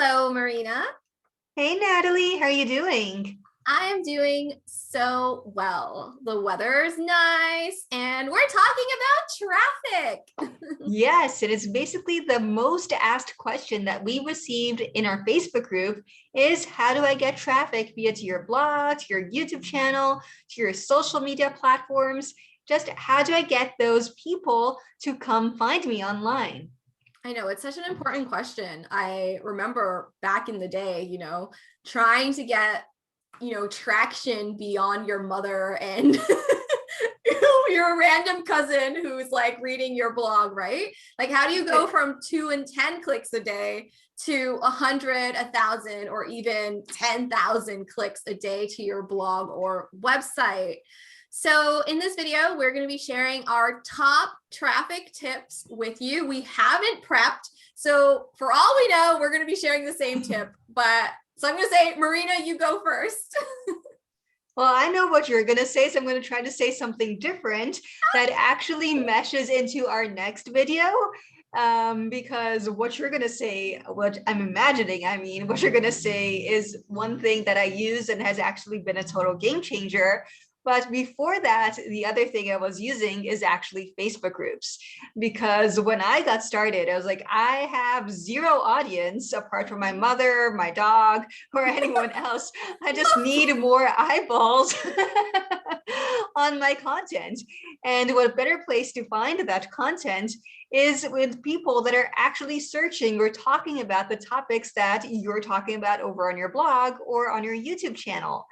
Hello, Marina. Hey Natalie, how are you doing? I am doing so well. The weather's nice, and we're talking about traffic. Yes, it is basically the most asked question that we received in our Facebook group is how do I get traffic via to your blog, to your YouTube channel, to your social media platforms? Just how do I get those people to come find me online? I know it's such an important question. I remember back in the day, trying to get, traction beyond your mother and your random cousin who's like reading your blog, right? Like, how do you go from 2 and 10 clicks a day to 100, 1,000, or even 10,000 clicks a day to your blog or website? So in this video, we're going to be sharing our top traffic tips with you. We haven't prepped. So for all we know, we're going to be sharing the same tip. So I'm going to say, Marina, you go first. Well, I know what you're going to say, so I'm going to try to say something different that actually meshes into our next video. Because what you're going to say, what I'm imagining, what you're going to say is one thing that I use and has actually been a total game changer. But before that, the other thing I was using is actually Facebook groups. Because when I got started, I was like, I have zero audience apart from my mother, my dog, or anyone else. I just need more eyeballs on my content. And what better place to find that content is with people that are actually searching or talking about the topics that you're talking about over on your blog or on your YouTube channel.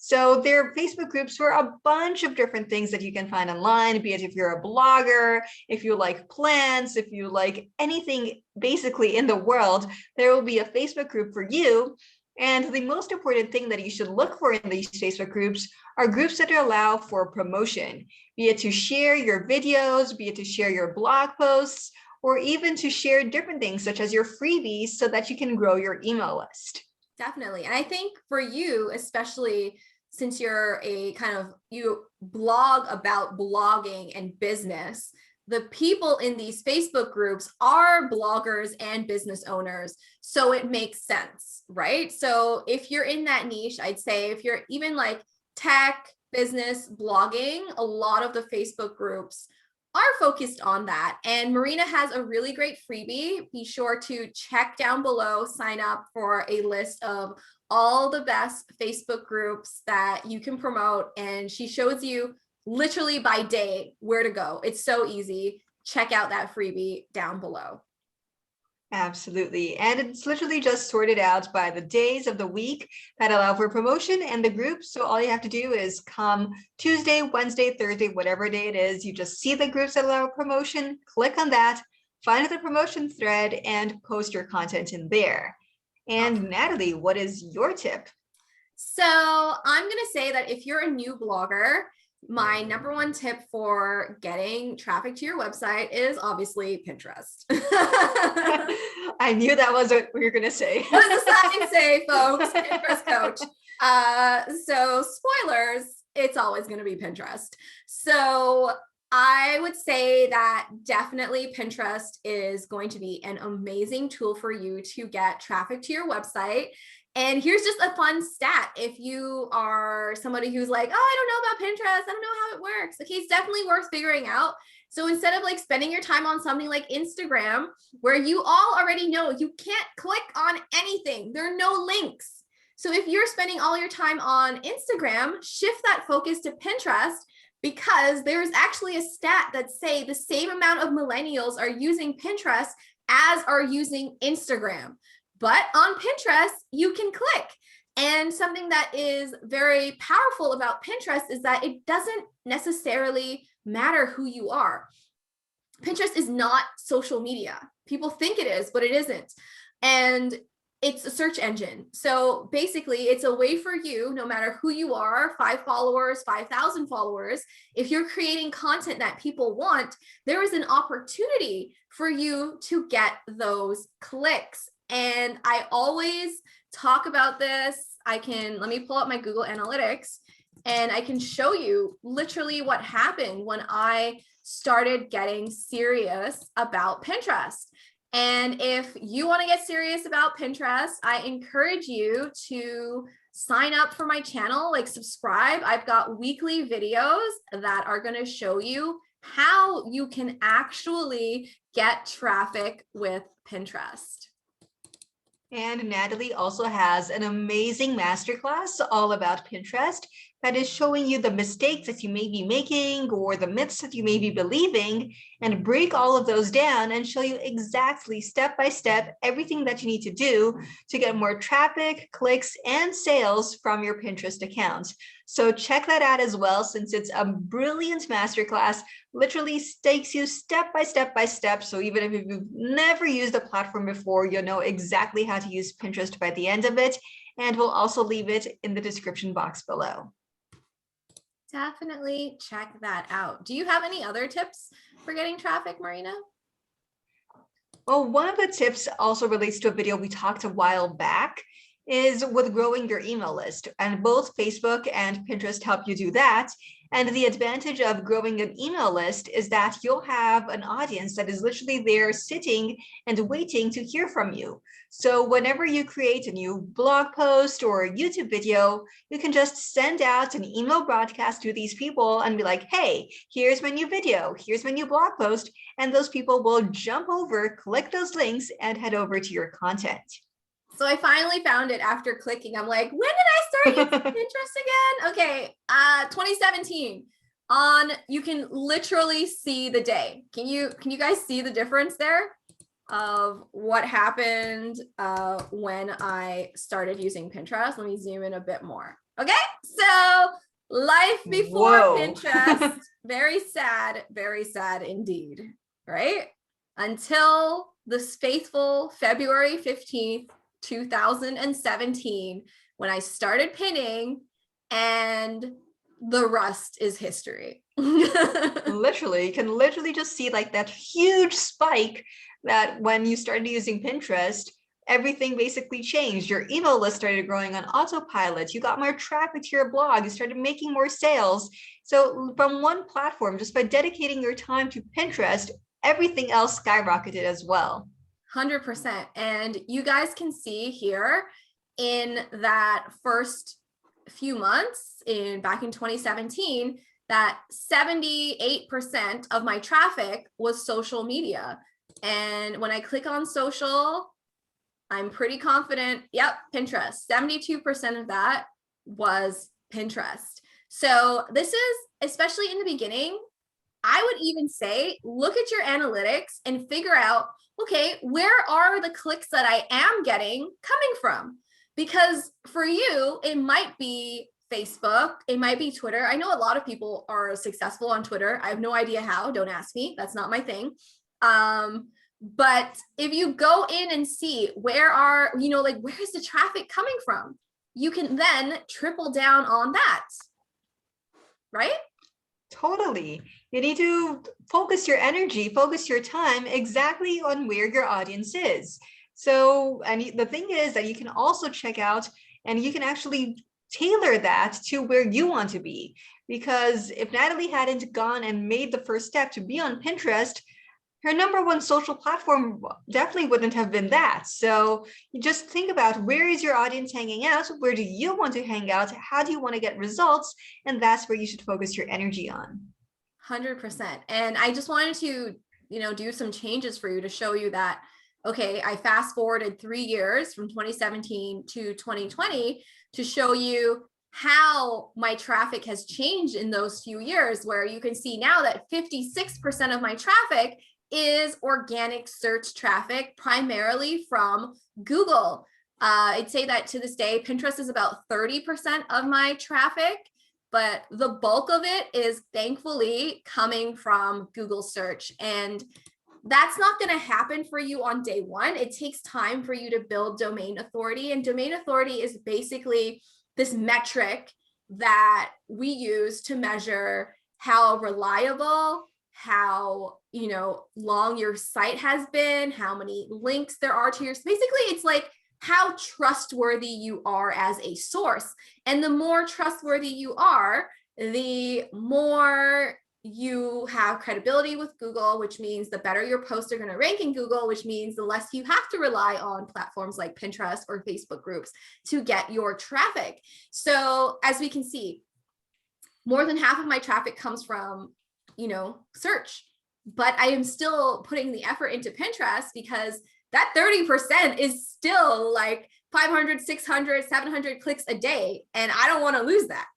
So there are Facebook groups for a bunch of different things that you can find online, be it if you're a blogger, if you like plants, if you like anything basically in the world, there will be a Facebook group for you. And the most important thing that you should look for in these Facebook groups are groups that allow for promotion, be it to share your videos, be it to share your blog posts, or even to share different things such as your freebies so that you can grow your email list. Definitely. And I think for you, especially since you blog about blogging and business, the people in these Facebook groups are bloggers and business owners. So it makes sense, right? So if you're in that niche, I'd say if you're even like tech, business, blogging, a lot of the Facebook groups are focused on that. And Marina has a really great freebie. Be sure to check down below, sign up for a list of all the best Facebook groups that you can promote. And she shows you literally by day where to go. It's so easy. Check out that freebie down below. Absolutely. And it's literally just sorted out by the days of the week that allow for promotion and the groups. So all you have to do is come Tuesday, Wednesday, Thursday, whatever day it is, you just see the groups that allow promotion, click on that, find the promotion thread and post your content in there. And Natalie, what is your tip? So I'm going to say that if you're a new blogger, my number one tip for getting traffic to your website is obviously Pinterest. I knew that was what we were going to say. What does the sign say, folks? Pinterest coach. So spoilers, it's always going to be Pinterest. So I would say that definitely Pinterest is going to be an amazing tool for you to get traffic to your website. And here's just a fun stat. If you are somebody who's like, oh, I don't know about Pinterest, I don't know how it works. Okay, it's definitely worth figuring out. So instead of like spending your time on something like Instagram, where you all already know you can't click on anything, there are no links. So if you're spending all your time on Instagram, shift that focus to Pinterest, because there's actually a stat that say the same amount of millennials are using Pinterest as are using Instagram. But on Pinterest, you can click. And something that is very powerful about Pinterest is that it doesn't necessarily matter who you are. Pinterest is not social media. People think it is, but it isn't. And it's a search engine. So basically, it's a way for you, no matter who you are, 5 followers, 5,000 followers, if you're creating content that people want, there is an opportunity for you to get those clicks. And I always talk about this. Let me pull up my Google Analytics and I can show you literally what happened when I started getting serious about Pinterest. And if you want to get serious about Pinterest, I encourage you to sign up for my channel, like subscribe. I've got weekly videos that are going to show you how you can actually get traffic with Pinterest. And Natalie also has an amazing masterclass all about Pinterest that is showing you the mistakes that you may be making or the myths that you may be believing, and break all of those down and show you exactly step by step everything that you need to do to get more traffic, clicks, and sales from your Pinterest account. So check that out as well, since it's a brilliant masterclass, literally takes you step by step by step. So even if you've never used the platform before, you'll know exactly how to use Pinterest by the end of it. And we'll also leave it in the description box below. Definitely check that out. Do you have any other tips for getting traffic, Marina? Well, one of the tips also relates to a video we talked a while back, is with growing your email list. And both Facebook and Pinterest help you do that. And the advantage of growing an email list is that you'll have an audience that is literally there sitting and waiting to hear from you. So whenever you create a new blog post or a YouTube video, you can just send out an email broadcast to these people and be like, hey, here's my new video, here's my new blog post. And those people will jump over, click those links, and head over to your content. So I finally found it after clicking. I'm like, when did I start using Pinterest again? Okay, 2017. You can literally see the day. Can you guys see the difference there of what happened when I started using Pinterest? Let me zoom in a bit more. Okay, so life before Pinterest, very sad indeed, right? Until this faithful February 15th, 2017, when I started pinning, and the rest is history. Literally, you can literally just see like that huge spike that when you started using Pinterest, everything basically changed. Your email list started growing on autopilot. You got more traffic to your blog. You started making more sales. So from one platform, just by dedicating your time to Pinterest, everything else skyrocketed as well. 100%. And you guys can see here in that first few months back in 2017, that 78% of my traffic was social media. And when I click on social, I'm pretty confident, yep, Pinterest, 72% of that was Pinterest. So this is, especially in the beginning, I would even say, look at your analytics and figure out, okay, where are the clicks that I am getting coming from? Because for you, it might be Facebook, it might be Twitter. I know a lot of people are successful on Twitter. I have no idea how, don't ask me, that's not my thing. But if you go in and see where's the traffic coming from, you can then triple down on that, right? Totally. You need to focus your energy, focus your time exactly on where your audience is. So, and the thing is that you can also check out and you can actually tailor that to where you want to be. Because if Natalie hadn't gone and made the first step to be on Pinterest, her number one social platform definitely wouldn't have been that. So you just think about, where is your audience hanging out? Where do you want to hang out? How do you want to get results? And that's where you should focus your energy on. 100%. And I just wanted to, do some changes for you to show you that, okay, I fast forwarded 3 years from 2017 to 2020 to show you how my traffic has changed in those few years, where you can see now that 56% of my traffic is organic search traffic, primarily from Google. I'd say that to this day, Pinterest is about 30% of my traffic, but the bulk of it is thankfully coming from Google search. And that's not going to happen for you on day one. It takes time for you to build domain authority. And domain authority is basically this metric that we use to measure how reliable, how long your site has been, how many links there are to your, basically it's like how trustworthy you are as a source. And the more trustworthy you are, the more you have credibility with Google, which means the better your posts are going to rank in Google, which means the less you have to rely on platforms like Pinterest or Facebook groups to get your traffic. So as we can see, more than half of my traffic comes from, search, but I am still putting the effort into Pinterest because that 30% is still like 500, 600, 700 clicks a day. And I don't want to lose that.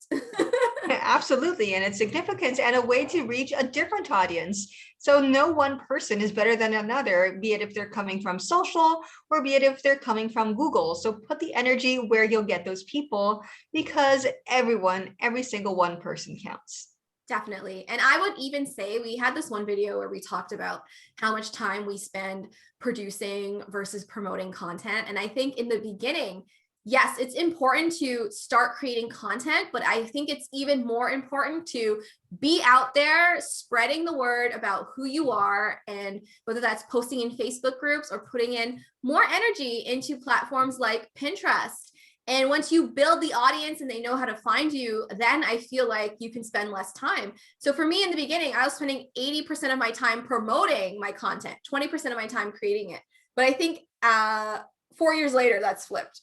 Absolutely. And it's significant and a way to reach a different audience. So no one person is better than another, be it if they're coming from social or be it if they're coming from Google. So put the energy where you'll get those people, because every single one person counts. Definitely. And I would even say we had this one video where we talked about how much time we spend producing versus promoting content. And I think in the beginning, yes, it's important to start creating content, but I think it's even more important to be out there spreading the word about who you are, and whether that's posting in Facebook groups or putting in more energy into platforms like Pinterest. And once you build the audience and they know how to find you, then I feel like you can spend less time. So for me in the beginning, I was spending 80% of my time promoting my content, 20% of my time creating it. But I think 4 years later, that's flipped.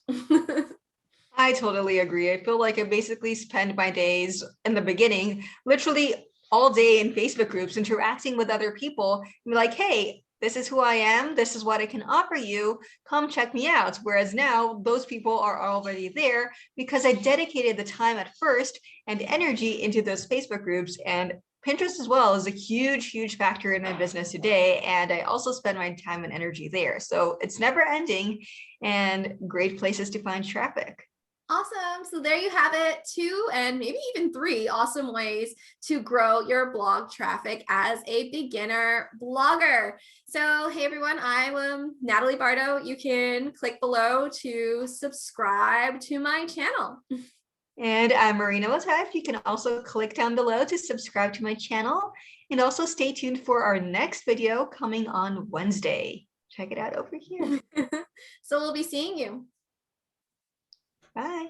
I totally agree. I feel like I basically spend my days in the beginning, literally all day in Facebook groups, interacting with other people and be like, hey, this is who I am. This is what I can offer you. Come check me out. Whereas now those people are already there because I dedicated the time at first and energy into those Facebook groups. And Pinterest as well is a huge, huge factor in my business today. And I also spend my time and energy there. So it's never ending and great places to find traffic. Awesome. So there you have it, 2 and maybe even 3 awesome ways to grow your blog traffic as a beginner blogger. So, hey everyone, I'm Natalie Bardo. You can click below to subscribe to my channel. And I'm Marina Lateif. You can also click down below to subscribe to my channel, and also stay tuned for our next video coming on Wednesday. Check it out over here. So we'll be seeing you. Bye.